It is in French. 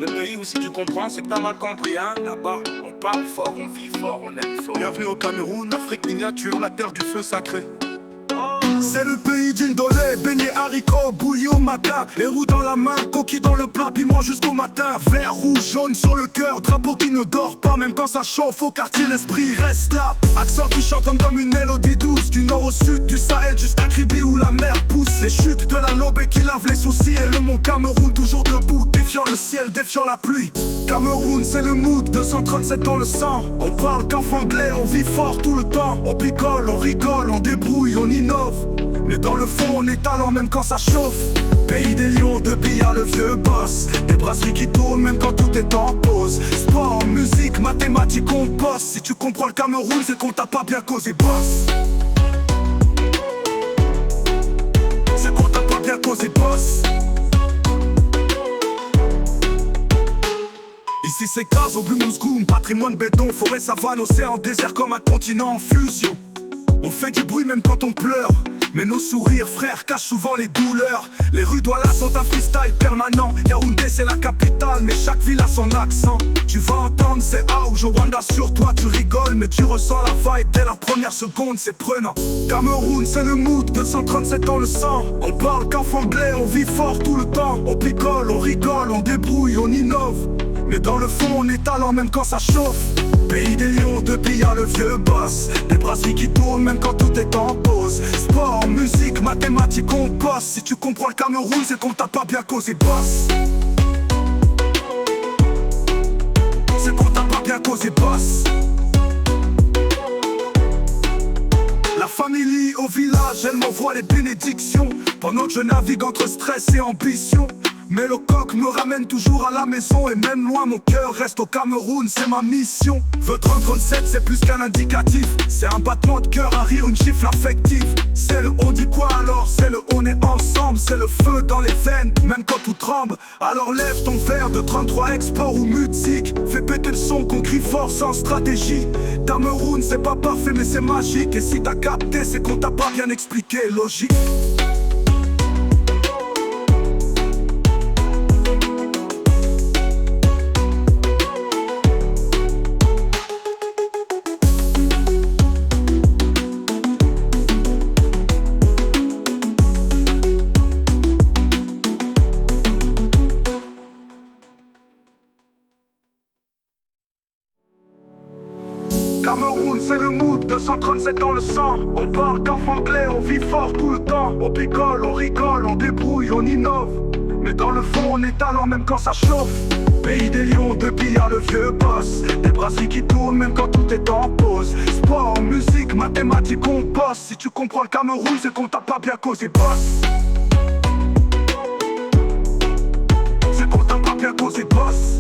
Le pays où si tu comprends, c'est que t'as mal compris, hein. Là-bas, on parle fort, on vit fort, on aime fort. Bienvenue au Cameroun, Afrique miniature, la terre du feu sacré. C'est le pays d'Indolé, beignets, haricots, bouillis au matin. Les roues dans la main, coquilles dans le plat, piment jusqu'au matin. Vert, rouge, jaune sur le cœur, drapeau qui ne dort pas. Même quand ça chauffe au quartier, l'esprit reste là. Accent qui chante comme une mélodie douce. Du nord au sud, du Sahel jusqu'à Kribi où la mer pousse. Les chutes de la Lobé qui lavent les soucis. Et le mont Cameroun toujours debout, défiant le ciel, défiant la pluie. Cameroun, c'est le mood, 237 dans le sang. On parle qu'en franglais, on vit fort tout le temps. On picole, on rigole, on débrouille, on innove. Mais dans le fond on est talent même quand ça chauffe. Pays des lions, de billard, le vieux boss. Des brasseries qui tournent même quand tout est en pause. Sport, musique, mathématiques, on bosse. Si tu comprends le Cameroun, c'est qu'on t'a pas bien causé, boss. C'est qu'on t'a pas bien causé, boss. Ici c'est gaz au Blue Mousgoum, patrimoine béton, forêt, savane, océan, désert comme un continent en fusion. On fait du bruit même quand on pleure, mais nos sourires, frères, cachent souvent les douleurs. Les rues d'Ouala sont un freestyle permanent. Yaoundé c'est la capitale, mais chaque ville a son accent. Tu vas entendre c'est Aouj, Rwanda sur toi tu rigoles, mais tu ressens la vibe dès la première seconde, c'est prenant. Cameroun c'est le mood, 237 dans le sang. On parle qu'en franglais, on vit fort tout le temps. On picole, on rigole, on débrouille, on innove. Mais dans le fond on est talent même quand ça chauffe. Pays des lions, de billard, le vieux boss. Des brasseries qui tournent même quand tout est en pause. Sport, musique, mathématiques, on bosse. Si tu comprends le Cameroun, c'est qu'on t'a pas bien causé, boss. C'est qu'on t'a pas bien causé, boss. La famille au village, elle m'envoie les bénédictions. Pendant que je navigue entre stress et ambition. Mais le coq me ramène toujours à la maison. Et même loin mon cœur reste au Cameroun, c'est ma mission. Vœu 3037 c'est plus qu'un indicatif. C'est un battement de cœur, un rire, une gifle affective. C'est le on dit quoi alors, c'est le on est ensemble. C'est le feu dans les veines, même quand tout tremble. Alors lève ton verre de 33 export ou musique. Fais péter le son qu'on crie fort sans stratégie. Cameroun c'est pas parfait mais c'est magique. Et si t'as capté c'est qu'on t'a pas bien expliqué, logique. Cameroun c'est le mood, 237 dans le sang. On parle qu'en franglais, on vit fort tout le temps. On picole, on rigole, on débrouille, on innove. Mais dans le fond on est talent même quand ça chauffe. Pays des lions, de billard, le vieux boss. Des brasseries qui tournent même quand tout est en pause. Sport, musique, mathématiques, on bosse. Si tu comprends le Cameroun, c'est qu'on t'a pas bien causé, boss. C'est qu'on t'a pas bien causé, boss.